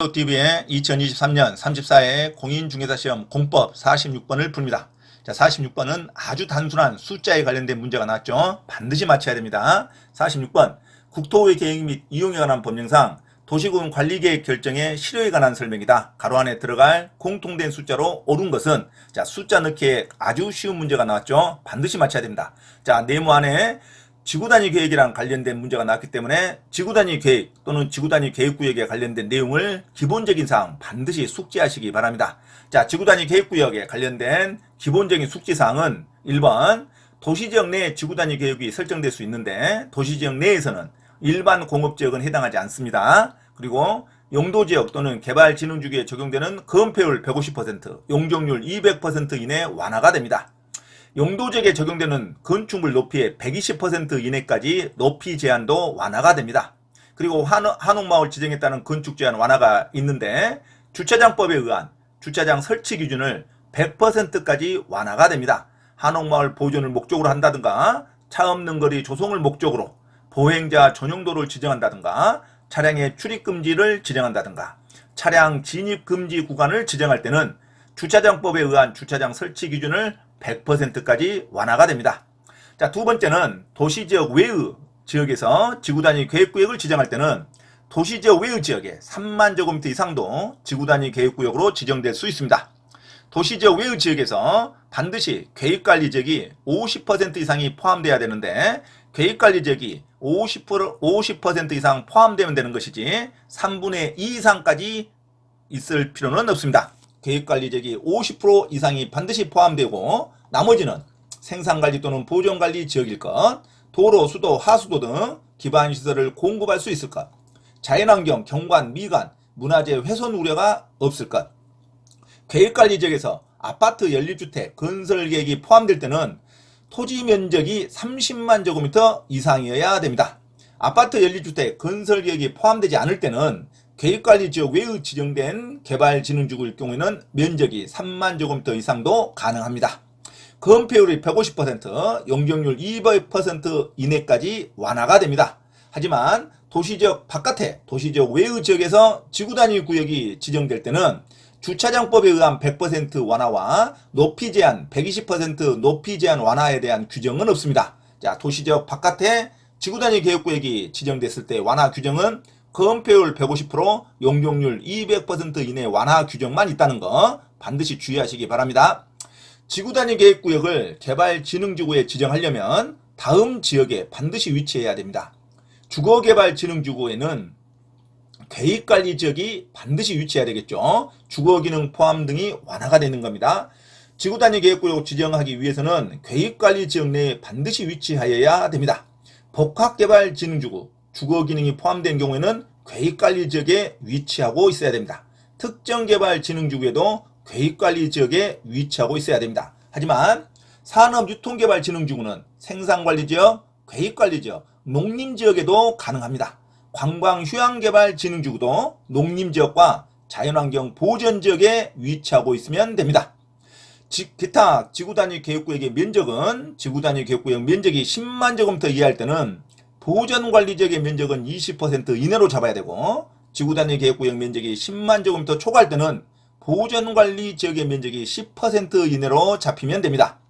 국토TV의 2023년 34회 공인중개사시험 공법 46번을 풉니다. 자, 46번은 아주 단순한 숫자에 관련된 문제가 나왔죠. 반드시 맞춰야 됩니다. 46번, 국토의 계획 및 이용에 관한 법령상 도시군 관리계획 결정의 실효에 관한 설명이다. 가로 안에 들어갈 공통된 숫자로 옳은 것은, 자, 숫자 넣기에 아주 쉬운 문제가 나왔죠. 반드시 맞춰야 됩니다. 자, 네모 안에 지구단위 계획이랑 관련된 문제가 나왔기 때문에 지구단위 계획 또는 지구단위 계획구역에 관련된 내용을 기본적인 사항 반드시 숙지하시기 바랍니다. 자, 지구단위 계획구역에 관련된 기본적인 숙지사항은 1번, 도시지역 내에 지구단위 계획이 설정될 수 있는데 도시지역 내에서는 일반 공업지역은 해당하지 않습니다. 그리고 용도지역 또는 개발진흥주기에 적용되는 건폐율 150%, 용적률 200% 이내 완화가 됩니다. 용도지역에 적용되는 건축물 높이의 120% 이내까지 높이 제한도 완화가 됩니다. 그리고 한옥마을 지정에 따른 건축 제한 완화가 있는데 주차장법에 의한 주차장 설치 기준을 100%까지 완화가 됩니다. 한옥마을 보존을 목적으로 한다든가 차 없는 거리 조성을 목적으로 보행자 전용도를 지정한다든가 차량의 출입금지를 지정한다든가 차량 진입금지 구간을 지정할 때는 주차장법에 의한 주차장 설치 기준을 100%까지 완화가 됩니다. 자, 두 번째는 도시지역 외의 지역에서 지구단위 계획구역을 지정할 때는 도시지역 외의 지역에 3만 제곱미터 이상도 지구단위 계획구역으로 지정될 수 있습니다. 도시지역 외의 지역에서 반드시 계획관리지역이 50% 이상이 포함돼야 되는데 계획관리지역이 50% 이상 포함되면 되는 것이지 3분의 2 이상까지 있을 필요는 없습니다. 계획관리지역이 50% 이상이 반드시 포함되고 나머지는 생산관리 또는 보존관리 지역일 것, 도로, 수도, 하수도 등 기반시설을 공급할 수 있을 것, 자연환경, 경관, 미관, 문화재 훼손 우려가 없을 것, 계획관리지역에서 아파트 연립주택 건설계획이 포함될 때는 토지 면적이 30만 제곱미터 이상이어야 됩니다. 아파트 연립주택 건설계획이 포함되지 않을 때는 계획관리지역 외의 지정된 개발진흥지구일 경우에는 면적이 3만 제곱미터 이상도 가능합니다. 건폐율이 150%, 용적률 200% 이내까지 완화가 됩니다. 하지만 도시지역 바깥에 도시지역 외의 지역에서 지구단위 구역이 지정될 때는 주차장법에 의한 100% 완화와 높이 제한 120% 높이 제한 완화에 대한 규정은 없습니다. 자, 도시지역 바깥에 지구단위 계획구역이 지정됐을 때 완화 규정은 건폐율 150%, 용적률 200% 이내 완화 규정만 있다는 거 반드시 주의하시기 바랍니다. 지구단위 계획구역을 개발진흥지구에 지정하려면 다음 지역에 반드시 위치해야 됩니다. 주거개발진흥지구에는 계획관리지역이 반드시 위치해야 되겠죠. 주거기능 포함 등이 완화가 되는 겁니다. 지구단위 계획구역 지정하기 위해서는 계획관리지역 내에 반드시 위치하여야 됩니다. 복합개발진흥지구 주거기능이 포함된 경우에는 계획관리지역에 위치하고 있어야 됩니다. 특정개발진흥지구에도 계획관리지역에 위치하고 있어야 됩니다. 하지만 산업유통개발진흥지구는 생산관리지역, 계획관리지역, 농림지역에도 가능합니다. 관광휴양개발진흥지구도 농림지역과 자연환경 보전지역에 위치하고 있으면 됩니다. 기타 지구단위 계획구역의 면적은 지구단위 계획구역 면적이 10만 제곱미터 이하일 때는 보전관리지역의 면적은 20% 이내로 잡아야 되고 지구단위 계획구역 면적이 10만 제곱미터 초과할 때는 보전관리지역의 면적이 10% 이내로 잡히면 됩니다.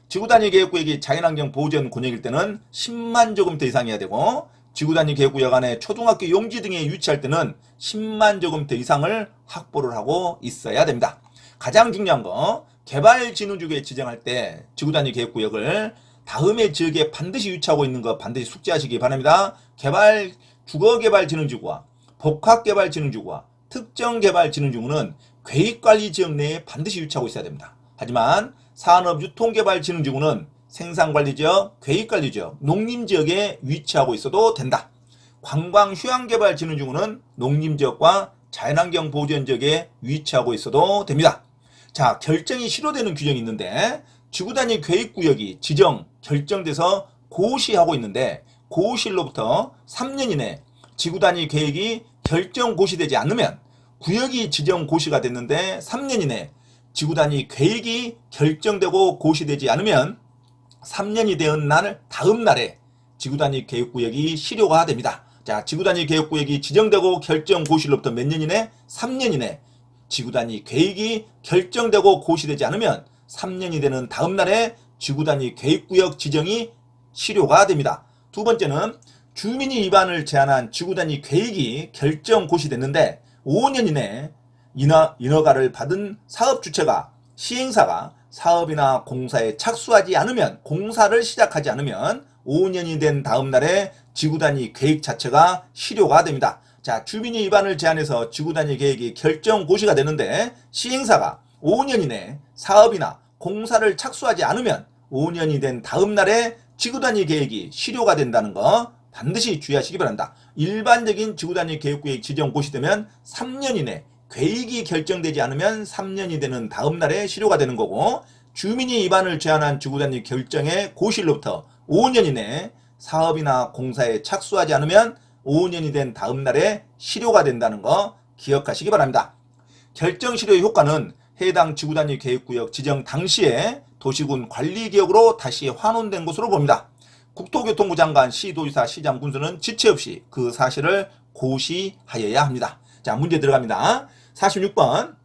지구단위 계획구역이 자연환경 보전군역일 때는 10만 제곱미터 이상이어야 되고 지구단위 계획구역 안에 초등학교 용지 등에 위치할 때는 10만 제곱미터 이상을 확보를 하고 있어야 됩니다. 가장 중요한 거 개발진흥지구에 지정할 때 지구단위 계획구역을 다음의 지역에 반드시 위치하고 있는 거 반드시 숙지하시기 바랍니다. 주거개발진흥지구와 복합개발진흥지구와 특정개발진흥지구는 계획관리지역 내에 반드시 위치하고 있어야 됩니다. 하지만 산업유통개발진흥지구는 생산관리지역, 계획관리지역, 농림지역에 위치하고 있어도 된다. 관광휴양개발진흥지구는 농림지역과 자연환경 보전지역에 위치하고 있어도 됩니다. 자, 결정이 실효되는 규정이 있는데 지구단위 계획구역이 결정돼서 고시하고 있는데 고시로부터 3년 이내 지구단위 계획이 결정 고시되지 않으면 구역이 지정 고시가 됐는데 3년 이내 지구단위 계획이 결정되고 고시되지 않으면 3년이 된 다음 날에 지구단위 계획구역이 실효가 됩니다. 자, 지구단위 계획구역이 지정되고 결정 고시로부터 몇 년 이내? 3년 이내. 지구단위 계획이 결정되고 고시되지 않으면 3년이 되는 다음 날에 지구단위 계획구역 지정이 실효가 됩니다. 두 번째는 주민이 위반을 제한한 지구단위 계획이 결정 고시됐는데 5년 이내 인허가를 받은 사업 주체가 시행사가 사업이나 공사에 착수하지 않으면, 공사를 시작하지 않으면 5년이 된 다음 날에 지구단위 계획 자체가 실효가 됩니다. 자, 주민이 위반을 제한해서 지구단위 계획이 결정 고시가 되는데 시행사가 5년 이내 사업이나 공사를 착수하지 않으면 5년이 된 다음 날에 지구단위 계획이 실효가 된다는 거 반드시 주의하시기 바랍니다. 일반적인 지구단위 계획구역 지정 고시되면 3년 이내, 계획이 결정되지 않으면 3년이 되는 다음 날에 실효가 되는 거고, 주민이 위반을 제한한 지구단위 결정의 고시로부터 5년 이내 사업이나 공사에 착수하지 않으면 5년이 된 다음 날에 실효가 된다는 거 기억하시기 바랍니다. 결정 실효의 효과는 해당 지구단위 계획구역 지정 당시에 도시군 관리기역으로 다시 환원된 것으로 봅니다. 국토교통부 장관, 시도지사, 시장, 군수는 지체 없이 그 사실을 고시하여야 합니다. 자, 문제 들어갑니다. 46번.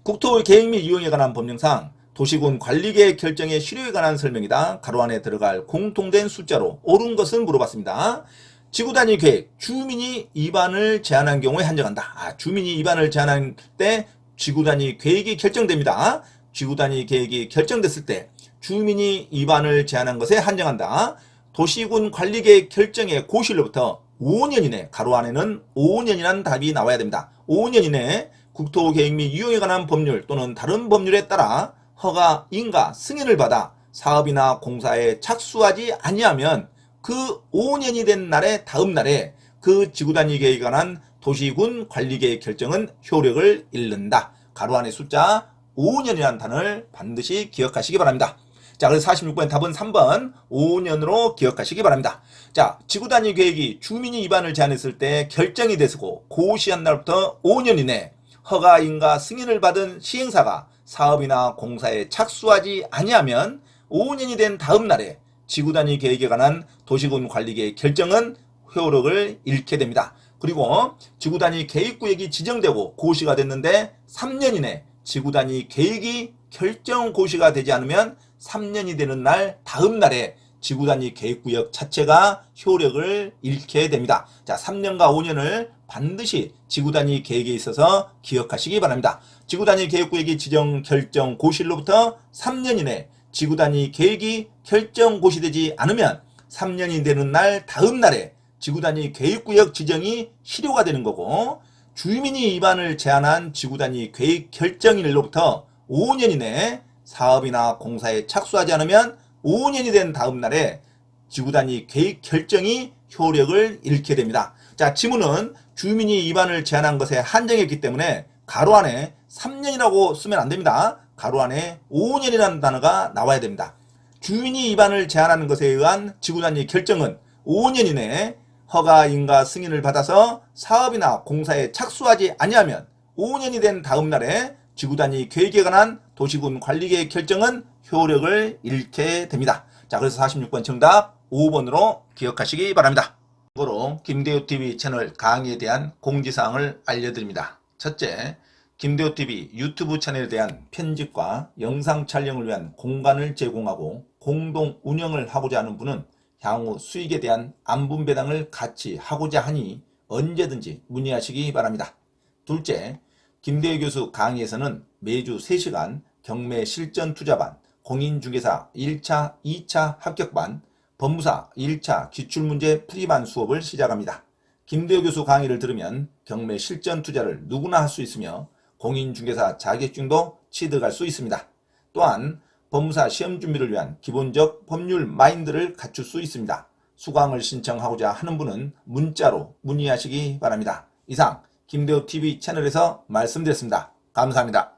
국토계획 및 이용에 관한 법령상 도시군 관리계획 결정의 실효에 관한 설명이다. 가로 안에 들어갈 공통된 숫자로 옳은 것은 물어봤습니다. 지구단위 계획, 주민이 위반을 제한한 경우에 한정한다. 주민이 위반을 제한할 때 지구단위 계획이 결정됩니다. 지구단위 계획이 결정됐을 때 주민이 위반을 제한한 것에 한정한다. 도시군 관리계획 결정의 고시로부터 5년 이내, 가로 안에는 5년이라는 답이 나와야 됩니다. 5년 이내 국토계획 및 이용에 관한 법률 또는 다른 법률에 따라 허가, 인가, 승인을 받아 사업이나 공사에 착수하지 아니하면 그 5년이 된 날의 다음 날에 그 지구단위 계획에 관한 도시군 관리계획 결정은 효력을 잃는다. 가로 안에 숫자 5년이라는 단어를 반드시 기억하시기 바랍니다. 자, 그래서 46번 답은 3번 5년으로 기억하시기 바랍니다. 자, 지구단위 계획이 주민이 위반을 제한했을 때 결정이 됐고 고시한 날부터 5년 이내 허가, 인가, 승인을 받은 시행사가 사업이나 공사에 착수하지 아니하면 5년이 된 다음 날에 지구단위 계획에 관한 도시군 관리계획 결정은 효력을 잃게 됩니다. 그리고 지구단위 계획구역이 지정되고 고시가 됐는데 3년 이내 지구단위 계획이 결정 고시가 되지 않으면 3년이 되는 날 다음 날에 지구단위 계획구역 자체가 효력을 잃게 됩니다. 자, 3년과 5년을 반드시 지구단위 계획에 있어서 기억하시기 바랍니다. 지구단위 계획구역이 지정 결정 고시로부터 3년 이내 지구단위 계획이 결정 고시되지 않으면 3년이 되는 날 다음 날에 지구단위 계획구역 지정이 실효가 되는 거고, 주민이 위반을 제한한 지구단위 계획 결정일로부터 5년 이내 사업이나 공사에 착수하지 않으면 5년이 된 다음 날에 지구단위 계획 결정이 효력을 잃게 됩니다. 자, 지문은 주민이 위반을 제한한 것에 한정했기 때문에 가로 안에 3년이라고 쓰면 안 됩니다. 가로 안에 5년이라는 단어가 나와야 됩니다. 주민이 위반을 제한하는 것에 의한 지구단위 결정은 5년 이내에 허가, 인가, 승인을 받아서 사업이나 공사에 착수하지 아니하면 5년이 된 다음 날에 지구단위 계획에 관한 도시군 관리계획 결정은 효력을 잃게 됩니다. 자, 그래서 46번 정답 5번으로 기억하시기 바랍니다. 참고로 김대호TV 채널 강의에 대한 공지사항을 알려드립니다. 첫째, 김대호TV 유튜브 채널에 대한 편집과 영상 촬영을 위한 공간을 제공하고 공동 운영을 하고자 하는 분은 향후 수익에 대한 안분배당을 같이 하고자 하니 언제든지 문의하시기 바랍니다. 둘째, 김대호 교수 강의에서는 매주 3시간 경매 실전 투자반, 공인중개사 1차, 2차 합격반, 법무사 1차 기출문제 풀이반 수업을 시작합니다. 김대호 교수 강의를 들으면 경매 실전 투자를 누구나 할 수 있으며 공인중개사 자격증도 취득할 수 있습니다. 또한 법무사 시험 준비를 위한 기본적 법률 마인드를 갖출 수 있습니다. 수강을 신청하고자 하는 분은 문자로 문의하시기 바랍니다. 이상 김대호TV 채널에서 말씀드렸습니다. 감사합니다.